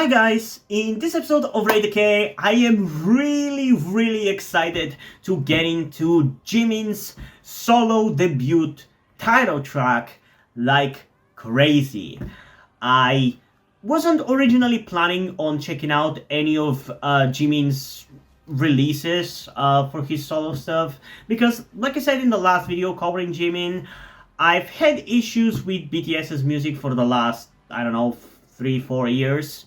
Hi guys, in this episode of Rate Decay, I am really excited to get into Jimin's solo debut title track, Like Crazy. I wasn't originally planning on checking out any of Jimin's releases for his solo stuff because, like I said in the last video covering Jimin, I've had issues with BTS's music for the last, I don't know, 3-4 years.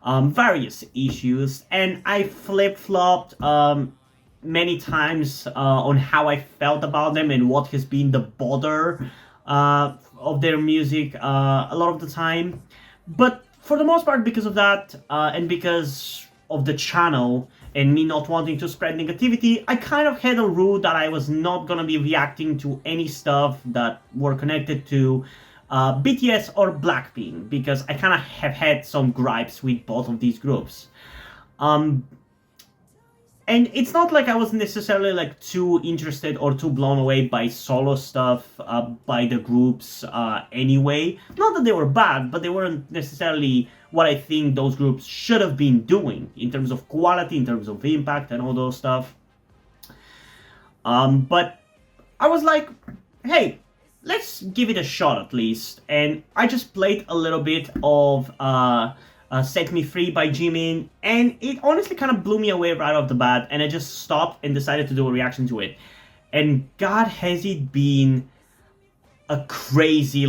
Various issues, and I flip-flopped many times on how I felt about them and what has been the bother of their music a lot of the time. But for the most part, because of that and because of the channel and me not wanting to spread negativity, I kind of had a rule that I was not gonna be reacting to any stuff that were connected to BTS or Blackpink, because I kind of have had some gripes with both of these groups. And it's not like I was necessarily like too interested or too blown away by solo stuff by the groups anyway. Not that they were bad, but they weren't necessarily what I think those groups should have been doing in terms of quality, in terms of impact, and all those stuff. But I was like, hey, let's give it a shot at least. And I just played a little bit of Set Me Free by Jimin, and it honestly kind of blew me away right off the bat, and I just stopped and decided to do a reaction to it. And God, has it been a crazy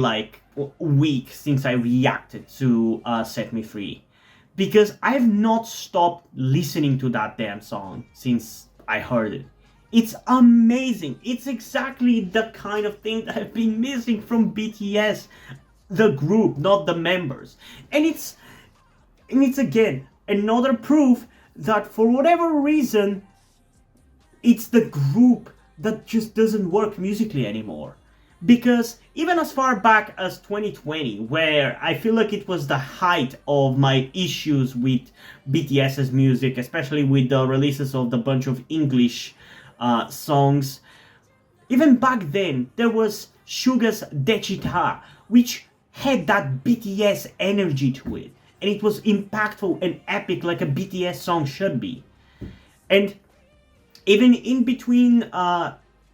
week since I reacted to Set Me Free, because I've not stopped listening to that damn song since I heard it. It's amazing. It's exactly the kind of thing that I've been missing from BTS, the group, not the members. And it's again another proof that for whatever reason, it's the group that just doesn't work musically anymore. Because even as far back as 2020, where I feel like it was the height of my issues with BTS's music, especially with the releases of the bunch of English songs. Even back then, there was Suga's Dechita, which had that BTS energy to it, and it was impactful and epic like a BTS song should be. And even in between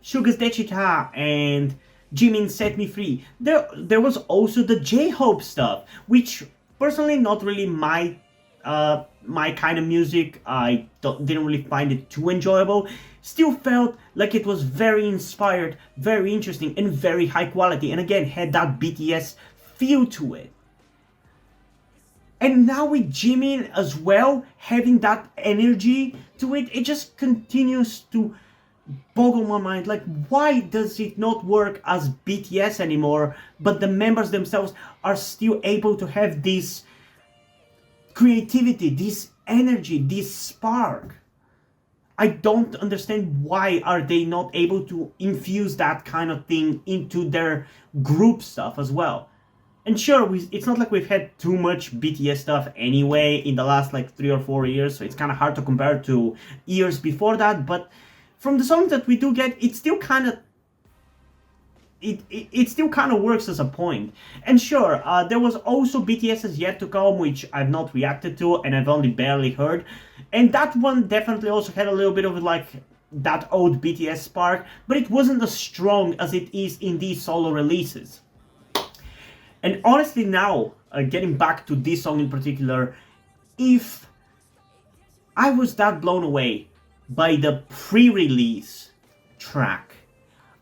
Suga's Dechita and Jimin Set Me Free, there was also the J-Hope stuff, which personally not really my kind of music. I didn't really find it too enjoyable. Still felt like it was very inspired, very interesting, and very high quality, and again had that BTS feel to it. And now with Jimin as well having that energy to it, it just continues to boggle my mind. Like, why does it not work as BTS anymore, but the members themselves are still able to have this creativity, this energy, this spark? I don't understand why are they not able to infuse that kind of thing into their group stuff as well. And sure, it's not like we've had too much BTS stuff anyway in the last 3 or 4 years, so it's kind of hard to compare to years before that, but from the songs that we do get, it still kind of it still kind of works as a point. And sure, there was also BTS's Yet to Come, which I've not reacted to and I've only barely heard, and that one definitely also had a little bit of that old BTS spark, but it wasn't as strong as it is in these solo releases. And honestly now, getting back to this song in particular, if I was that blown away by the pre-release track,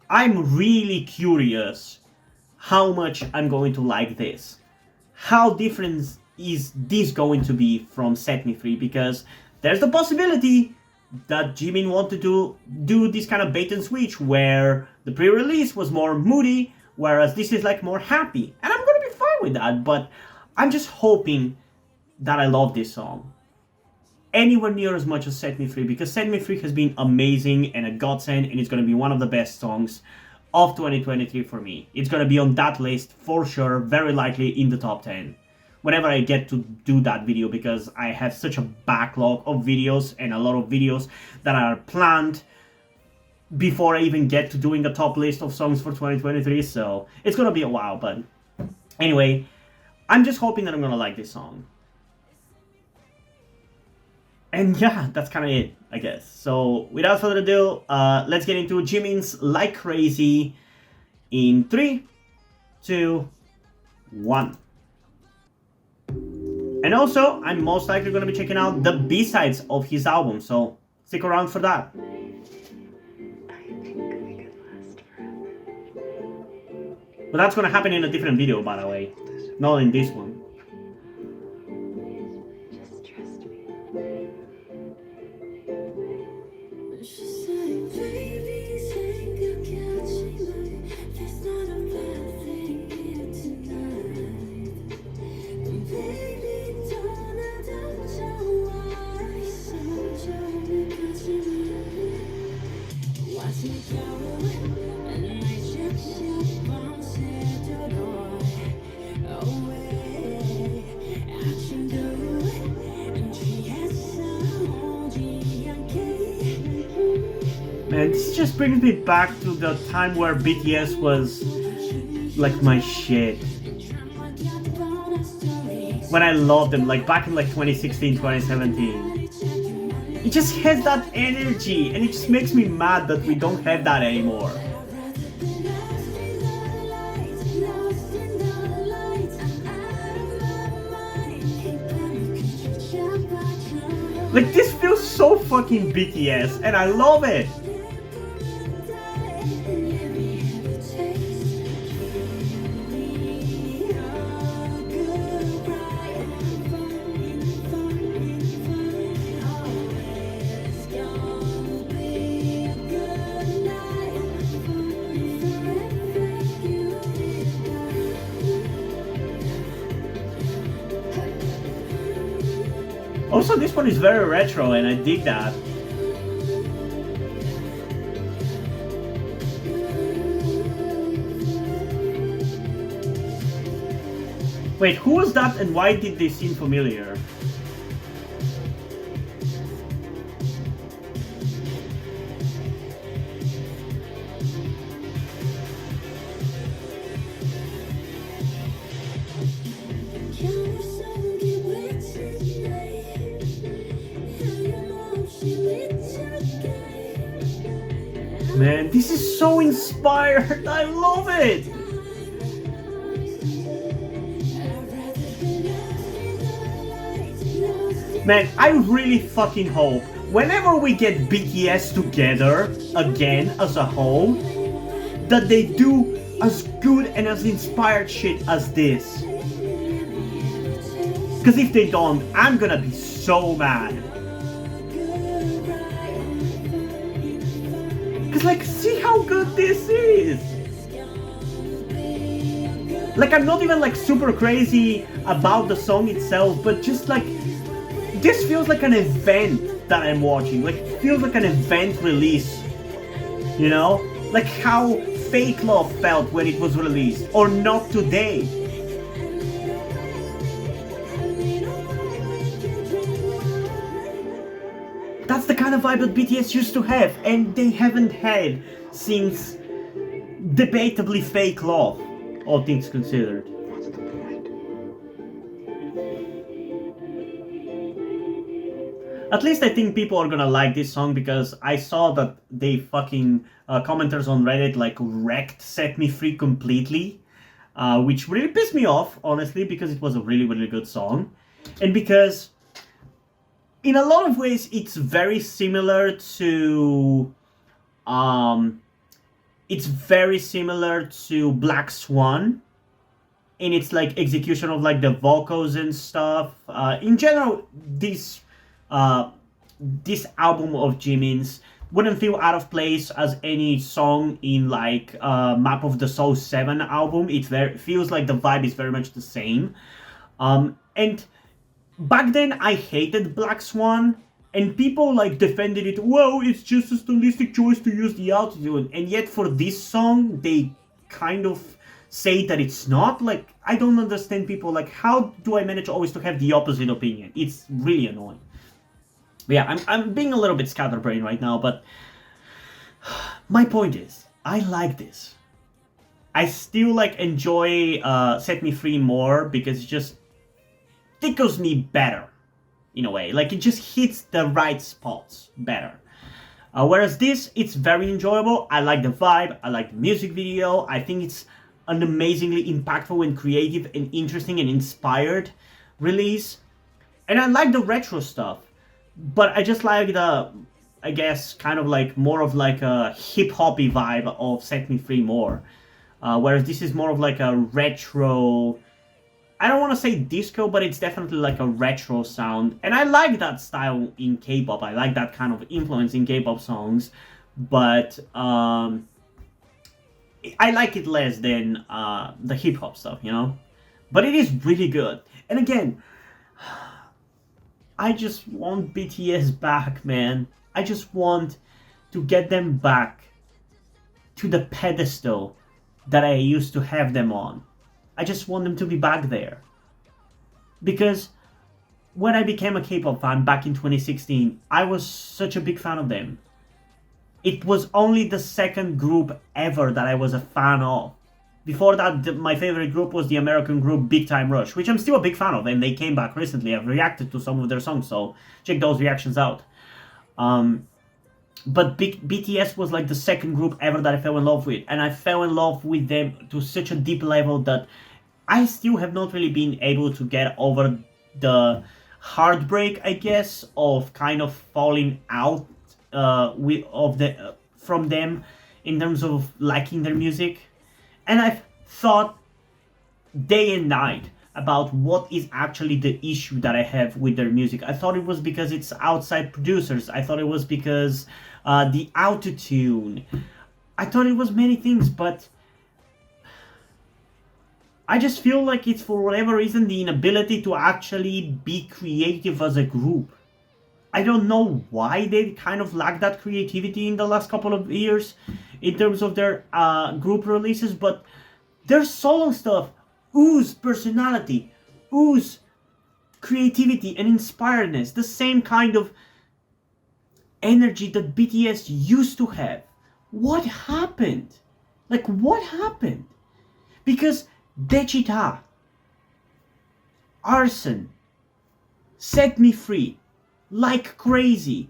I'm really curious how much I'm going to like this. How different is this going to be from Set Me Free? Because there's the possibility that Jimin wanted to do this kind of bait and switch where the pre-release was more moody, whereas this is more happy. And I'm gonna be fine with that, but I'm just hoping that I love this song anywhere near as much as Set Me Free, because Set Me Free has been amazing and a godsend, and it's going to be one of the best songs of 2023 for me. It's going to be on that list for sure, very likely in the top 10, whenever I get to do that video, because I have such a backlog of videos and a lot of videos that are planned before I even get to doing a top list of songs for 2023, so it's going to be a while. But anyway, I'm just hoping that I'm going to like this song. And yeah, that's kind of it, I guess. So without further ado, let's get into Jimin's Like Crazy in 3, 2, 1. And also, I'm most likely going to be checking out the B-sides of his album, so stick around for that. But that's going to happen in a different video, by the way, not in this one. Man, this just brings me back to the time where BTS was like my shit. When I loved them, like back in like 2016, 2017. It just has that energy, and it just makes me mad that we don't have that anymore. Like, this feels so fucking BTS, and I love it! Also, this one is very retro, and I dig that. Wait, who was that, and why did they seem familiar? Man, this is so inspired! I love it! Man, I really fucking hope whenever we get BTS together again as a whole, that they do as good and as inspired shit as this. Because if they don't, I'm gonna be so mad. Because, like, see how good this is! Like, I'm not even, like, super crazy about the song itself, but just, like, this feels like an event that I'm watching. Like, it feels like an event release. You know? Like how Fake Love felt when it was released. Or Not Today. That's the kind of vibe that BTS used to have, and they haven't had since debatably Fake Love, all things considered. What's the point? At least I think people are gonna like this song, because I saw that they fucking commenters on Reddit like wrecked Set Me Free completely, which really pissed me off, honestly, because it was a really, really good song, and because in a lot of ways, it's very similar to, Black Swan, in its like execution of like the vocals and stuff. In general, this album of Jimin's wouldn't feel out of place as any song in like Map of the Soul 7 album. It feels like the vibe is very much the same, and back then, I hated Black Swan, and people like defended it. Well, it's just a stylistic choice to use the autotune, and yet for this song, they kind of say that it's not. Like, I don't understand people. Like, how do I manage always to have the opposite opinion? It's really annoying. But yeah, I'm being a little bit scatterbrained right now, but my point is, I like this. I still like enjoy Set Me Free more because it just tickles me better. in a way. Like, it just hits the right spots better. Whereas this, it's very enjoyable. I like the vibe. I like the music video. I think it's an amazingly impactful and creative and interesting and inspired release. And I like the retro stuff. But I just like the, I guess, kind of like more of like a hip-hoppy vibe of Set Me Free more. Whereas this is more of like a retro, I don't want to say disco, but it's definitely like a retro sound. And I like that style in K-pop. I like that kind of influence in K-pop songs. But I like it less than the hip-hop stuff, you know? But it is really good. And again, I just want BTS back, man. I just want to get them back to the pedestal that I used to have them on. I just want them to be back there. Because when I became a K-pop fan back in 2016, I was such a big fan of them. It was only the second group ever that I was a fan of. Before that, my favorite group was the American group Big Time Rush, which I'm still a big fan of, and they came back recently. I've reacted to some of their songs, so check those reactions out. But BTS was like the second group ever that I fell in love with, and I fell in love with them to such a deep level that I still have not really been able to get over the heartbreak, I guess, of kind of falling out from them in terms of liking their music. And I've thought day and night about what is actually the issue that I have with their music. I thought it was because it's outside producers. I thought it was because the autotune. I thought it was many things, but I just feel like it's, for whatever reason, the inability to actually be creative as a group. I don't know why they kind of lack that creativity in the last couple of years in terms of their group releases, but their solo stuff ooze personality, ooze creativity and inspiredness, the same kind of energy that BTS used to have. What happened? Like, what happened? Because Dechita, Arson, Set Me Free, Like Crazy,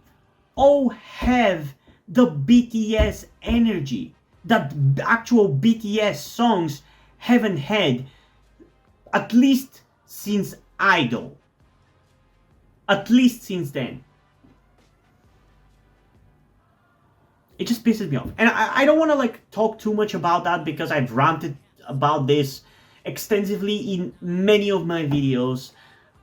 all have the BTS energy that actual BTS songs haven't had, at least since Idol. At least since then. It just pisses me off. And I don't want to like talk too much about that because I've ranted about this extensively in many of my videos.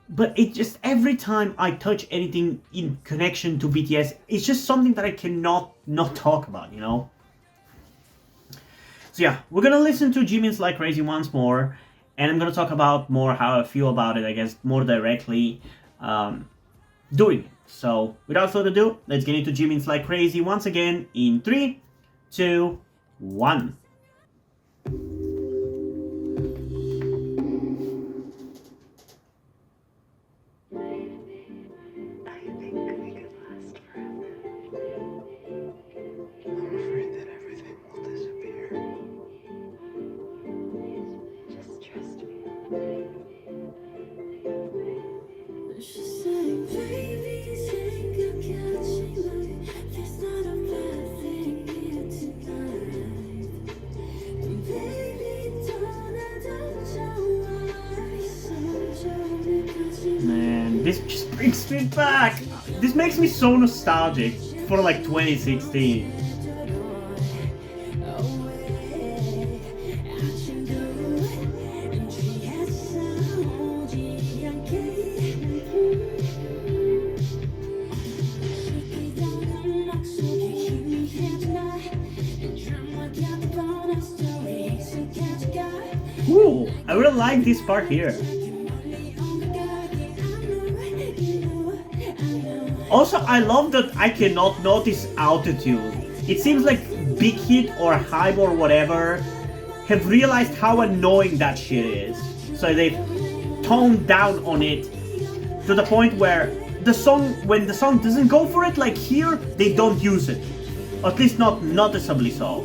But it just, every time I touch anything in connection to BTS, it's just something that I cannot not talk about, you know? So yeah, we're gonna listen to Jimin's Like Crazy once more, and I'm gonna talk about more how I feel about it, I guess, more directly doing it. So without further ado, let's get into Jimin's Like Crazy once again in 3, 2, 1. Man, this just brings me back. This makes me so nostalgic for like 2016. Ooh, I really like this part here. Also, I love that I cannot notice altitude. It seems like Big Hit or Hype or whatever have realized how annoying that shit is. So they've toned down on it to the point where the song, when the song doesn't go for it, like here, they don't use it. At least not noticeably so.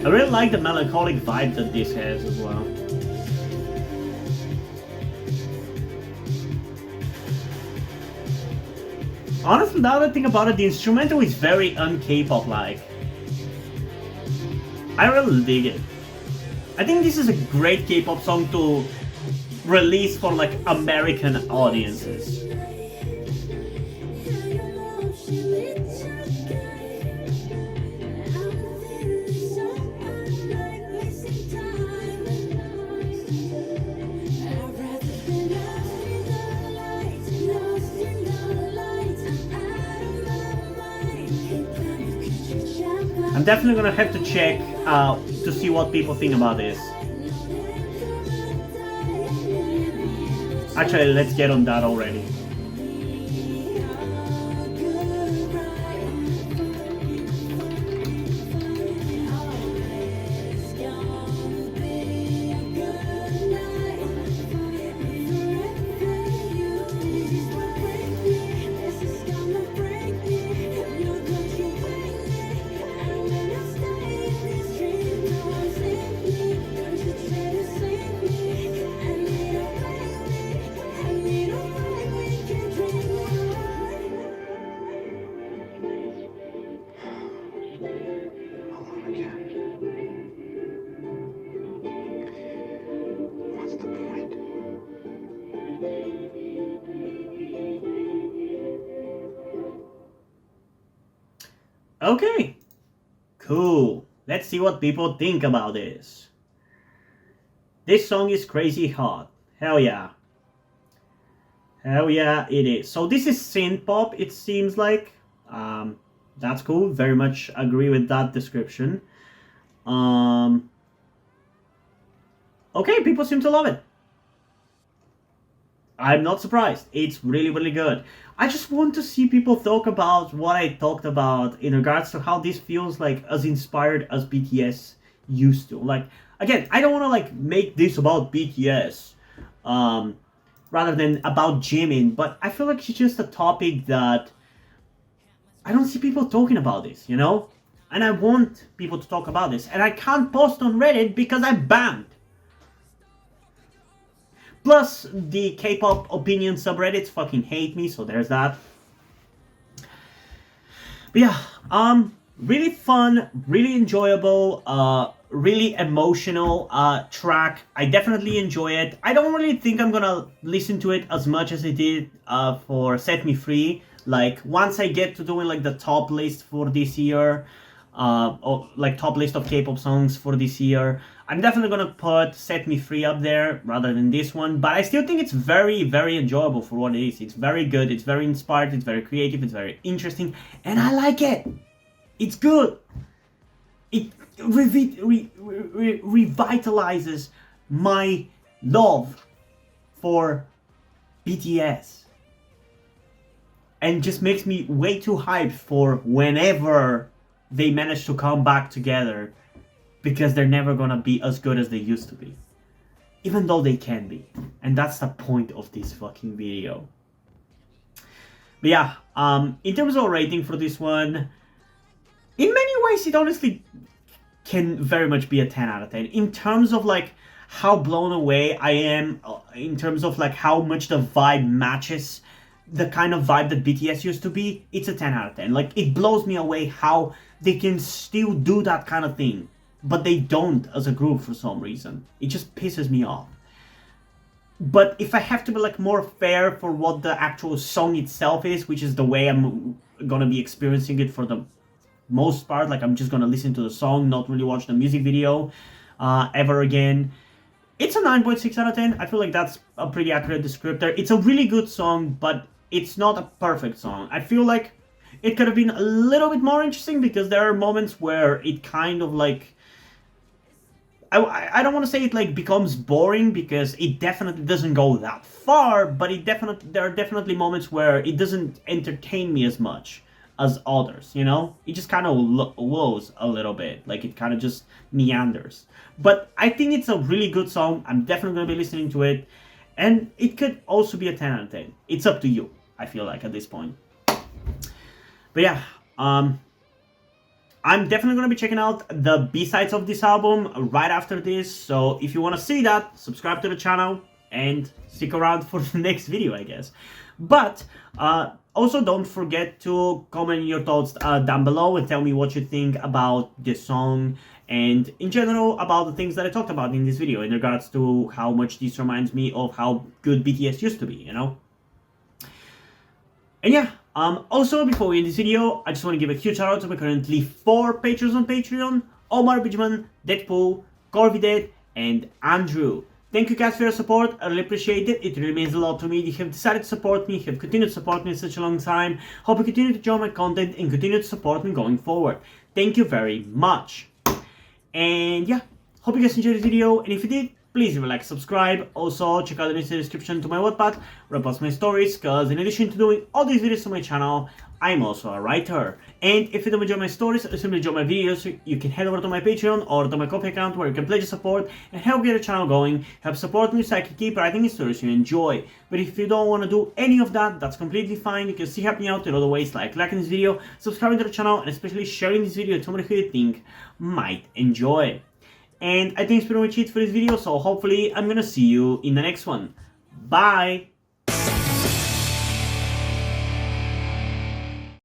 I really like the melancholic vibe that this has as well. Honestly, now that I think about it, the instrumental is very un-K-pop-like. I really dig it. I think this is a great K-pop song to release for like American audiences. I'm definitely gonna have to check to see what people think about this. Actually, let's get on that already. Okay, cool. Let's see what people think about this. This song is crazy hot. Hell yeah. Hell yeah, it is. So this is synth pop, it seems like. That's cool. Very much agree with that description. Okay, people seem to love it. I'm not surprised. It's really, really good. I just want to see people talk about what I talked about in regards to how this feels like as inspired as BTS used to. Like, again, I don't want to like make this about BTS rather than about Jimin, but I feel like it's just a topic that I don't see people talking about this, you know? And I want people to talk about this. And I can't post on Reddit because I'm banned. Plus, the K-pop opinion subreddits fucking hate me, so there's that. But yeah, really fun, really enjoyable, really emotional track. I definitely enjoy it. I don't really think I'm gonna listen to it as much as I did for Set Me Free. Like, once I get to doing like the top list for this year, or like top list of K-pop songs for this year, I'm definitely gonna put Set Me Free up there rather than this one, but I still think it's very, very enjoyable for what it is. It's very good, it's very inspired, it's very creative, it's very interesting, and I like it. It's good. It revitalizes my love for BTS. And just makes me way too hyped for whenever they manage to come back together, because they're never gonna be as good as they used to be, even though they can be, and that's the point of this fucking video. But yeah, in terms of rating for this one, in many ways it honestly can very much be a 10 out of 10. In terms of like how blown away I am, in terms of like how much the vibe matches the kind of vibe that BTS used to be, it's a 10 out of 10. Like, it blows me away how they can still do that kind of thing, but they don't as a group for some reason. It just pisses me off. But if I have to be like more fair for what the actual song itself is, which is the way I'm gonna be experiencing it for the most part, like I'm just gonna listen to the song, not really watch the music video ever again, it's a 9.6 out of 10. I feel like that's a pretty accurate descriptor. It's a really good song, but it's not a perfect song. I feel like it could have been a little bit more interesting, because there are moments where it kind of like, I don't want to say it like becomes boring, because it definitely doesn't go that far, but there are definitely moments where it doesn't entertain me as much as others, you know? It just kind of woes a little bit, like it kind of just meanders. But I think it's a really good song. I'm definitely going to be listening to it, and it could also be a 10 out of 10. It's up to you, I feel like, at this point. But yeah, I'm definitely going to be checking out the B-sides of this album right after this, so if you want to see that, subscribe to the channel and stick around for the next video, I guess. But also don't forget to comment your thoughts down below and tell me what you think about this song and in general about the things that I talked about in this video in regards to how much this reminds me of how good BTS used to be, you know? And yeah, also before we end this video, I just want to give a huge shout out to my currently 4 patrons on Patreon: Omar, Bijman, Deadpool, Corvidet, and Andrew. Thank you guys for your support, I really appreciate it, it really means a lot to me. You have decided to support me, you have continued to support me in such a long time. Hope you continue to enjoy my content and continue to support me going forward. Thank you very much. And yeah, hope you guys enjoyed this video, and if you did, please leave a like, subscribe. Also, check out the link in the description to my Wattpad, where I post my stories, because in addition to doing all these videos on my channel, I'm also a writer. And if you don't enjoy my stories or simply enjoy my videos, you can head over to my Patreon or to my Ko-fi account, where you can pledge your support and help get the channel going, help support me so I can keep writing the stories you enjoy. But if you don't want to do any of that, that's completely fine. You can still help me out in other ways, like liking this video, subscribing to the channel, and especially sharing this video to somebody who you think might enjoy. And I think it's pretty much it for this video, so hopefully I'm gonna see you in the next one. Bye!